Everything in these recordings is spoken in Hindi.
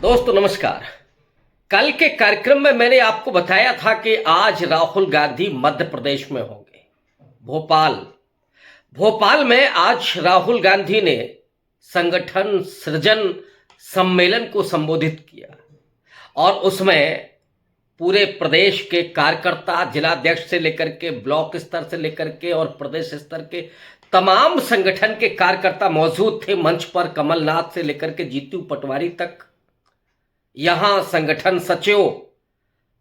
दोस्तों नमस्कार। कल के कार्यक्रम में मैंने आपको बताया था कि आज राहुल गांधी मध्य प्रदेश में होंगे। भोपाल भोपाल में आज राहुल गांधी ने संगठन सृजन सम्मेलन को संबोधित किया और उसमें पूरे प्रदेश के कार्यकर्ता, जिलाध्यक्ष से लेकर के ब्लॉक स्तर से लेकर के और प्रदेश स्तर के तमाम संगठन के कार्यकर्ता मौजूद थे। मंच पर कमलनाथ से लेकर के जीतू पटवारी तक, यहां संगठन सचिव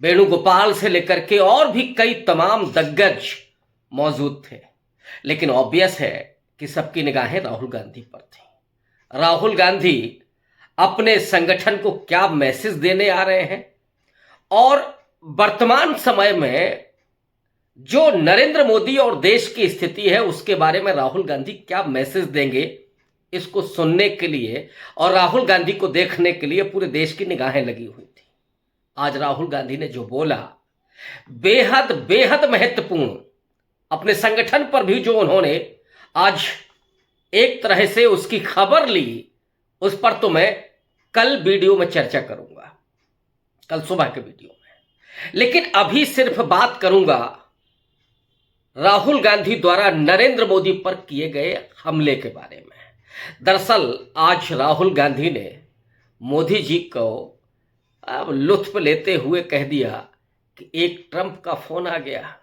वेणुगोपाल से लेकर के और भी कई तमाम दिग्गज मौजूद थे। लेकिन ऑब्वियस है कि सबकी निगाहें राहुल गांधी पर थी। राहुल गांधी अपने संगठन को क्या मैसेज देने आ रहे हैं और वर्तमान समय में जो नरेंद्र मोदी और देश की स्थिति है उसके बारे में राहुल गांधी क्या मैसेज देंगे, इसको सुनने के लिए और राहुल गांधी को देखने के लिए पूरे देश की निगाहें लगी हुई थी। आज राहुल गांधी ने जो बोला बेहद बेहद महत्वपूर्ण, अपने संगठन पर भी जो उन्होंने आज एक तरह से उसकी खबर ली, उस पर तो मैं कल वीडियो में चर्चा करूंगा, कल सुबह के वीडियो में। लेकिन अभी सिर्फ बात करूंगा राहुल गांधी द्वारा नरेंद्र मोदी पर किए गए हमले के बारे में। दरअसल आज राहुल गांधी ने मोदी जी को अब लुत्फ लेते हुए कह दिया कि एक ट्रंप का फोन आ गया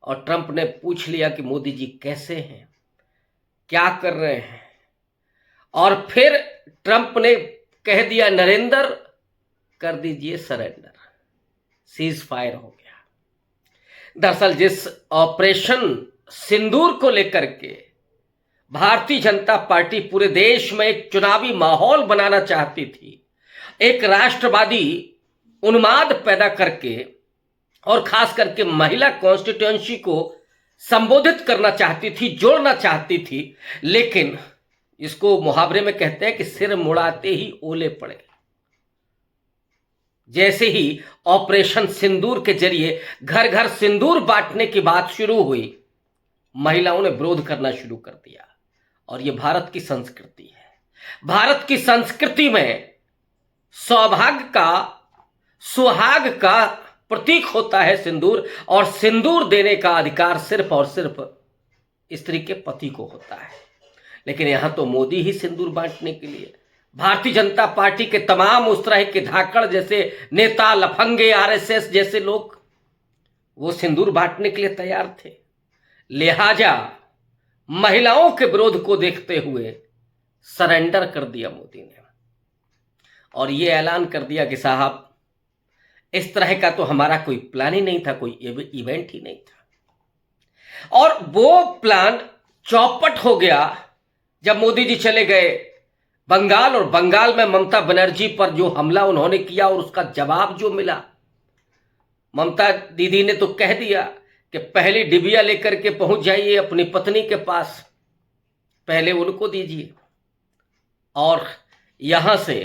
और ट्रंप ने पूछ लिया कि मोदी जी कैसे हैं, क्या कर रहे हैं, और फिर ट्रंप ने कह दिया नरेंद्र कर दीजिए सरेंडर, सीज फायर हो गया। दरअसल जिस ऑपरेशन सिंदूर को लेकर के भारतीय जनता पार्टी पूरे देश में एक चुनावी माहौल बनाना चाहती थी, एक राष्ट्रवादी उन्माद पैदा करके और खास करके महिला कॉन्स्टिट्यूएंसी को संबोधित करना चाहती थी, जोड़ना चाहती थी, लेकिन इसको मुहावरे में कहते हैं कि सिर मुड़ाते ही ओले पड़े। जैसे ही ऑपरेशन सिंदूर के जरिए घर घर सिंदूर बांटने की बात शुरू हुई, महिलाओं ने विरोध करना शुरू कर दिया। और ये भारत की संस्कृति है। भारत की संस्कृति में सौभाग्य का, सुहाग का प्रतीक होता है सिंदूर, और सिंदूर देने का अधिकार सिर्फ और सिर्फ स्त्री के पति को होता है। लेकिन यहां तो मोदी ही सिंदूर बांटने के लिए, भारतीय जनता पार्टी के तमाम उस तरह के धाकड़ जैसे नेता, लफंगे, आरएसएस जैसे लोग, वो सिंदूर बांटने के लिए तैयार थे। लिहाजा महिलाओं के विरोध को देखते हुए सरेंडर कर दिया मोदी ने और ये ऐलान कर दिया कि साहब इस तरह का तो हमारा कोई प्लान ही नहीं था, कोई इवेंट ही नहीं था। और वो प्लान चौपट हो गया जब मोदी जी चले गए बंगाल, और बंगाल में ममता बनर्जी पर जो हमला उन्होंने किया और उसका जवाब जो मिला, ममता दीदी ने तो कह दिया कि पहले डिबिया लेकर के पहुंच जाइए अपनी पत्नी के पास, पहले उनको दीजिए। और यहां से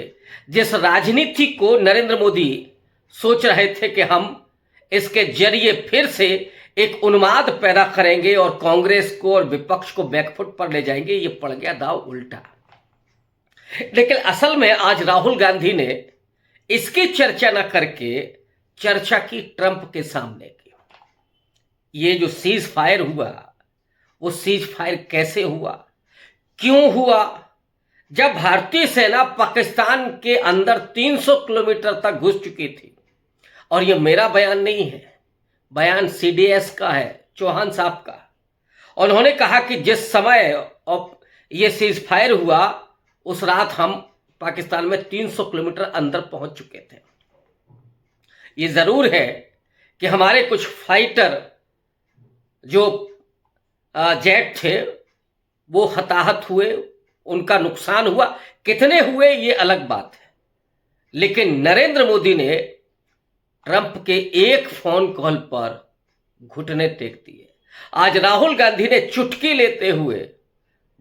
जिस राजनीति को नरेंद्र मोदी सोच रहे थे कि हम इसके जरिए फिर से एक उन्माद पैदा करेंगे और कांग्रेस को और विपक्ष को बैकफुट पर ले जाएंगे, ये पड़ गया दाव उल्टा। लेकिन असल में आज राहुल गांधी ने इसकी चर्चा न करके चर्चा की ट्रंप के सामने की। ये जो सीज फायर हुआ, वो सीज फायर कैसे हुआ, क्यों हुआ? जब भारतीय सेना पाकिस्तान के अंदर 300 किलोमीटर तक घुस चुकी थी, और ये मेरा बयान नहीं है, बयान सीडीएस का है, चौहान साहब का। उन्होंने कहा कि जिस समय ये सीज फायर हुआ उस रात हम पाकिस्तान में 300 किलोमीटर अंदर पहुंच चुके थे। ये जरूर है कि हमारे कुछ फाइटर जो जेट थे वो हताहत हुए, उनका नुकसान हुआ, कितने हुए ये अलग बात है। लेकिन नरेंद्र मोदी ने ट्रंप के एक फोन कॉल पर घुटने टेक दिए। आज राहुल गांधी ने चुटकी लेते हुए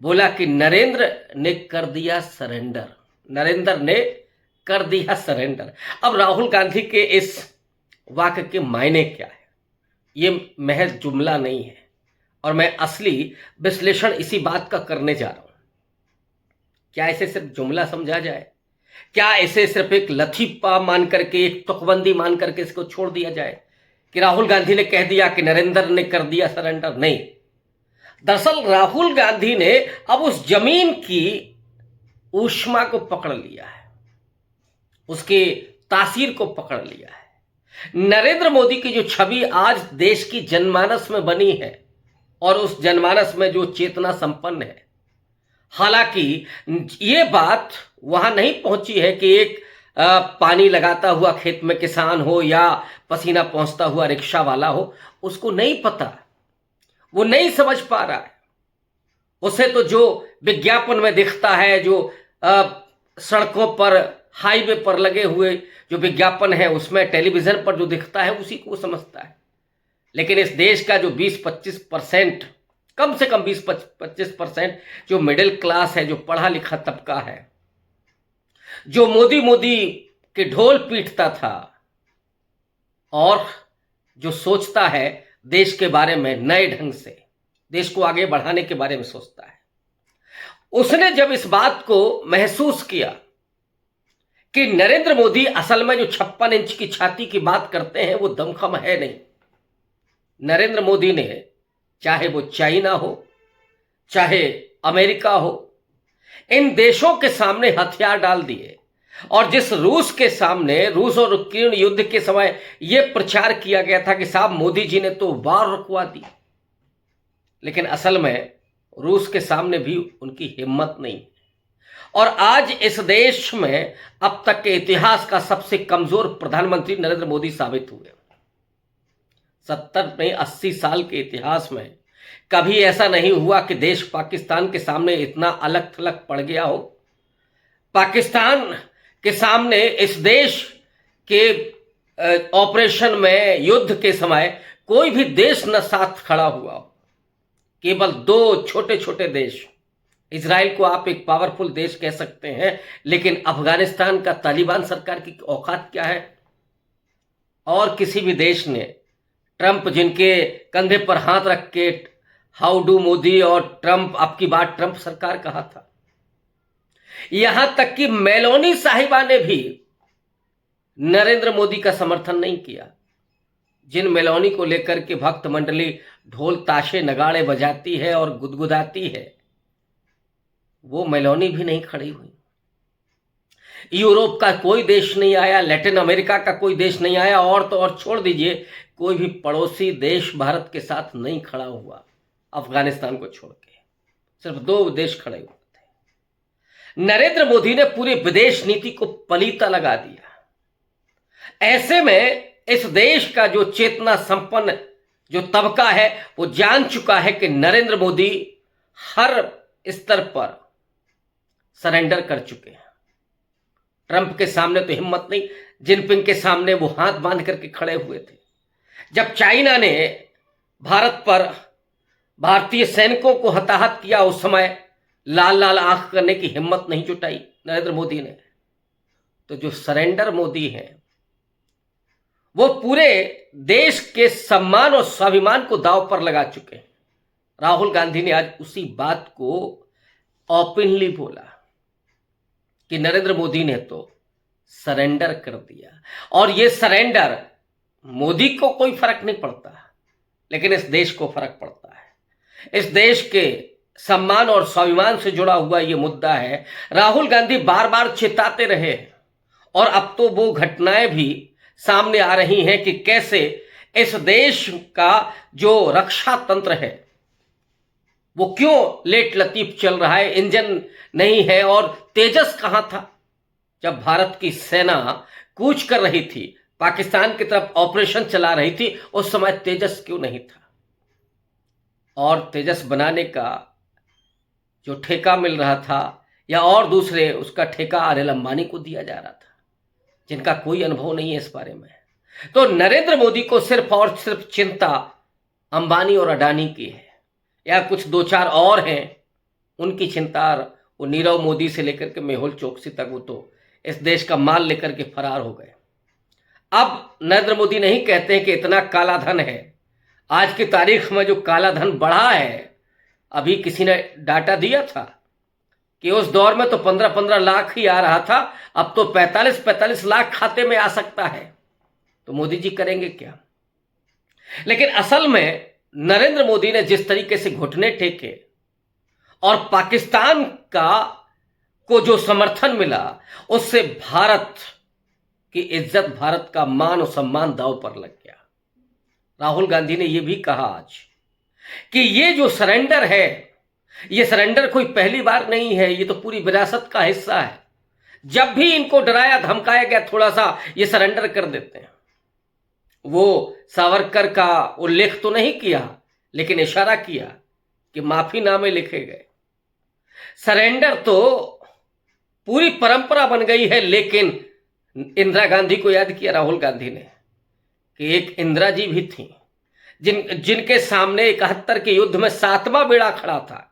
बोला कि नरेंद्र ने कर दिया सरेंडर, नरेंद्र ने कर दिया सरेंडर। अब राहुल गांधी के इस वाक्य के मायने क्या है? ये महज जुमला नहीं है और मैं असली विश्लेषण इसी बात का करने जा रहा हूं। क्या इसे सिर्फ जुमला समझा जाए? क्या इसे सिर्फ एक लतीफा मान करके, एक तुकबंदी मान करके इसको छोड़ दिया जाए कि राहुल गांधी ने कह दिया कि नरेंद्र ने कर दिया सरेंडर? नहीं, दरअसल राहुल गांधी ने अब उस जमीन की ऊष्मा को पकड़ लिया है, उसके तासीर को पकड़ लिया है। नरेंद्र मोदी की जो छवि आज देश की जनमानस में बनी है और उस जनमानस में जो चेतना संपन्न है, हालांकि ये बात वहां नहीं पहुंची है कि एक पानी लगाता हुआ खेत में किसान हो या पसीना पहुंचता हुआ रिक्शा वाला हो, उसको नहीं पता, वो नहीं समझ पा रहा है। उसे तो जो विज्ञापन में दिखता है, जो सड़कों पर, हाईवे पर लगे हुए जो विज्ञापन है, उसमें टेलीविजन पर जो दिखता है, उसी को समझता है। लेकिन इस देश का जो 20-25%, कम से कम 20-25% जो मिडिल क्लास है, जो पढ़ा लिखा तबका है, जो मोदी मोदी के ढोल पीटता था और जो सोचता है देश के बारे में नए ढंग से, देश को आगे बढ़ाने के बारे में सोचता है, उसने जब इस बात को महसूस किया कि नरेंद्र मोदी असल में जो 56 इंच की छाती की बात करते हैं वो दमखम है नहीं। नरेंद्र मोदी ने, चाहे वो चाइना हो, चाहे अमेरिका हो, इन देशों के सामने हथियार डाल दिए। और जिस रूस के सामने, रूस और यूक्रेन युद्ध के समय यह प्रचार किया गया था कि साहब मोदी जी ने तो वार रुकवा दी, लेकिन असल में रूस के सामने भी उनकी हिम्मत नहीं। और आज इस देश में अब तक के इतिहास का सबसे कमजोर प्रधानमंत्री नरेंद्र मोदी साबित हुए। 70 में 80 साल के इतिहास में कभी ऐसा नहीं हुआ कि देश पाकिस्तान के सामने इतना अलग थलग पड़ गया हो। पाकिस्तान के सामने इस देश के ऑपरेशन में, युद्ध के समय कोई भी देश न साथ खड़ा हुआ हो। केवल 2 छोटे छोटे देश, इजराइल को आप एक पावरफुल देश कह सकते हैं, लेकिन अफगानिस्तान का तालिबान सरकार की औकात क्या है? और किसी भी देश ने, ट्रंप जिनके कंधे पर हाथ रख के हाउ डू मोदी और ट्रंप आपकी बात ट्रंप सरकार कहा था, यहां तक कि मेलोनी साहिबा ने भी नरेंद्र मोदी का समर्थन नहीं किया। जिन मेलोनी को लेकर के भक्त मंडली ढोल ताशे नगाड़े बजाती है और गुदगुदाती है, वो मेलोनी भी नहीं खड़ी हुई। यूरोप का कोई देश नहीं आया, लैटिन अमेरिका का कोई देश नहीं आया, और तो और छोड़ दीजिए, कोई भी पड़ोसी देश भारत के साथ नहीं खड़ा हुआ। अफगानिस्तान को छोड़ के सिर्फ 2 देश खड़े हुए थे। नरेंद्र मोदी ने पूरी विदेश नीति को पलीता लगा दिया। ऐसे में इस देश का जो चेतना संपन्न जो तबका है, वो जान चुका है कि नरेंद्र मोदी हर स्तर पर सरेंडर कर चुके हैं। ट्रंप के सामने तो हिम्मत नहीं, जिनपिंग के सामने वो हाथ बांध करके खड़े हुए थे। जब चाइना ने भारत पर भारतीय सैनिकों को हताहत किया, उस समय लाल लाल आंख करने की हिम्मत नहीं जुटाई नरेंद्र मोदी ने। तो जो सरेंडर मोदी हैं, वो पूरे देश के सम्मान और स्वाभिमान को दांव पर लगा चुके हैं। राहुल गांधी ने आज उसी बात को ओपनली बोला कि नरेंद्र मोदी ने तो सरेंडर कर दिया। और ये सरेंडर, मोदी को कोई फर्क नहीं पड़ता, लेकिन इस देश को फर्क पड़ता है। इस देश के सम्मान और स्वाभिमान से जुड़ा हुआ ये मुद्दा है। राहुल गांधी बार बार चेताते रहे और अब तो वो घटनाएं भी सामने आ रही हैं कि कैसे इस देश का जो रक्षा तंत्र है वो क्यों लेट लतीफ चल रहा है, इंजन नहीं है। और तेजस कहां था जब भारत की सेना कूच कर रही थी, पाकिस्तान की तरफ ऑपरेशन चला रही थी, उस समय तेजस क्यों नहीं था? और तेजस बनाने का जो ठेका मिल रहा था या और दूसरे, उसका ठेका अनिल अंबानी को दिया जा रहा था, जिनका कोई अनुभव नहीं है इस बारे में। तो नरेंद्र मोदी को सिर्फ और सिर्फ चिंता अंबानी और अडानी की है, या कुछ 2-4 और हैं उनकी चिंता। वो नीरव मोदी से लेकर के मेहुल चोकसी तक वो तो इस देश का माल लेकर के फरार हो गए। अब नरेंद्र मोदी नहीं कहते हैं कि इतना काला धन है। आज की तारीख में जो काला धन बढ़ा है, अभी किसी ने डाटा दिया था कि उस दौर में तो 15-15 लाख ही आ रहा था, अब तो 45-45 लाख खाते में आ सकता है। तो मोदी जी करेंगे क्या? लेकिन असल में नरेंद्र मोदी ने जिस तरीके से घुटने टेके और पाकिस्तान का को जो समर्थन मिला, उससे भारत की इज्जत, भारत का मान और सम्मान दांव पर लग गया। राहुल गांधी ने यह भी कहा आज कि ये जो सरेंडर है, ये सरेंडर कोई पहली बार नहीं है, ये तो पूरी विरासत का हिस्सा है। जब भी इनको डराया धमकाया गया थोड़ा सा, ये सरेंडर कर देते हैं। वो सावरकर का उल्लेख तो नहीं किया, लेकिन इशारा किया कि माफीनामे लिखे गए। सरेंडर तो पूरी परंपरा बन गई है। लेकिन इंदिरा गांधी को याद किया राहुल गांधी ने कि एक इंदिरा जी भी थी जिनके सामने 71 के युद्ध में 7वां बेड़ा खड़ा था,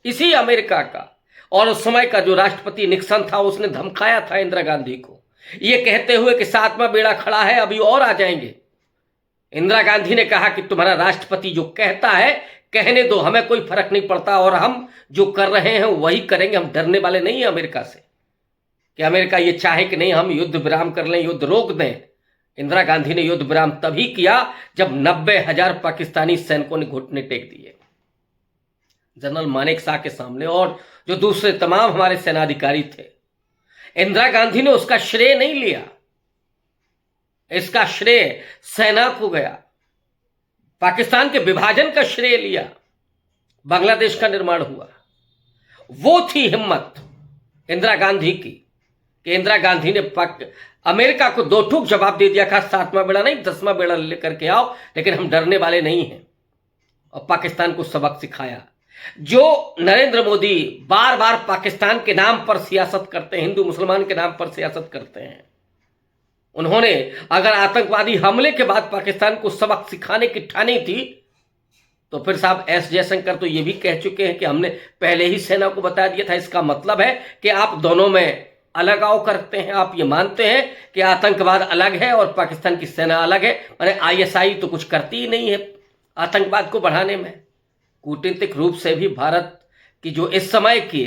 इसी अमेरिका का। और उस समय का जो राष्ट्रपति निक्सन था, उसने धमकाया था इंदिरा गांधी को, ये कहते हुए कि 7वां बेड़ा खड़ा है, अभी और आ जाएंगे। इंदिरा गांधी ने कहा कि तुम्हारा राष्ट्रपति जो कहता है कहने दो, हमें कोई फर्क नहीं पड़ता, और हम जो कर रहे हैं वही करेंगे, हम डरने वाले नहीं हैं अमेरिका से कि अमेरिका ये चाहे कि नहीं हम युद्ध विराम कर लें, युद्ध रोक दें। इंदिरा गांधी ने युद्ध विराम तभी किया जब 90,000 पाकिस्तानी सैनिकों ने घुटने टेक दिए जनरल मानेकशॉ के सामने, और जो दूसरे तमाम हमारे सेनाधिकारी थे। इंदिरा गांधी ने उसका श्रेय नहीं लिया, इसका श्रेय सेना को गया। पाकिस्तान के विभाजन का श्रेय लिया, बांग्लादेश का निर्माण हुआ। वो थी हिम्मत इंदिरा गांधी की कि इंदिरा गांधी ने अमेरिका को दो ठूक जवाब दे दिया, कहा 7वां बेड़ा नहीं 10वां बेड़ा लेकर के आओ, लेकिन हम डरने वाले नहीं हैं, और पाकिस्तान को सबक सिखाया। जो नरेंद्र मोदी बार बार पाकिस्तान के नाम पर सियासत करते हैं, हिंदू मुसलमान के नाम पर सियासत करते हैं, उन्होंने अगर आतंकवादी हमले के बाद पाकिस्तान को सबक सिखाने की ठानी थी, तो फिर साहब एस जयशंकर तो ये भी कह चुके हैं कि हमने पहले ही सेना को बता दिया था। इसका मतलब है कि आप दोनों में अलगाव करते हैं, आप ये मानते हैं कि आतंकवाद अलग है और पाकिस्तान की सेना अलग है। माने आईएसआई तो कुछ करती ही नहीं है आतंकवाद को बढ़ाने में। कूटनीतिक रूप से भी भारत की जो इस समय की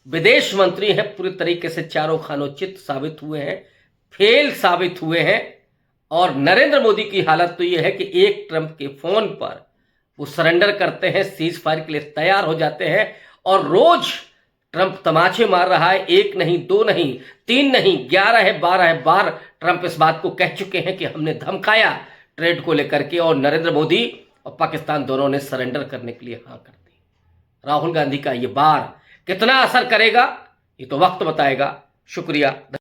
विदेश मंत्री हैं, पूरी तरीके से चारों खानोचित साबित हुए हैं, फेल साबित हुए हैं। और नरेंद्र मोदी की हालत तो यह है कि एक ट्रंप के फोन पर वो सरेंडर करते हैं, सीज फायर के लिए तैयार हो जाते हैं, और रोज ट्रंप तमाचे मार रहा है। 1 नहीं 2 नहीं 3 नहीं 11 है 12 है बार ट्रंप इस बात को कह चुके हैं कि हमने धमकाया ट्रेड को लेकर के, और नरेंद्र मोदी और पाकिस्तान दोनों ने सरेंडर करने के लिए हाँ कर दी। राहुल गांधी का ये बार कितना असर करेगा, ये तो वक्त बताएगा। शुक्रिया।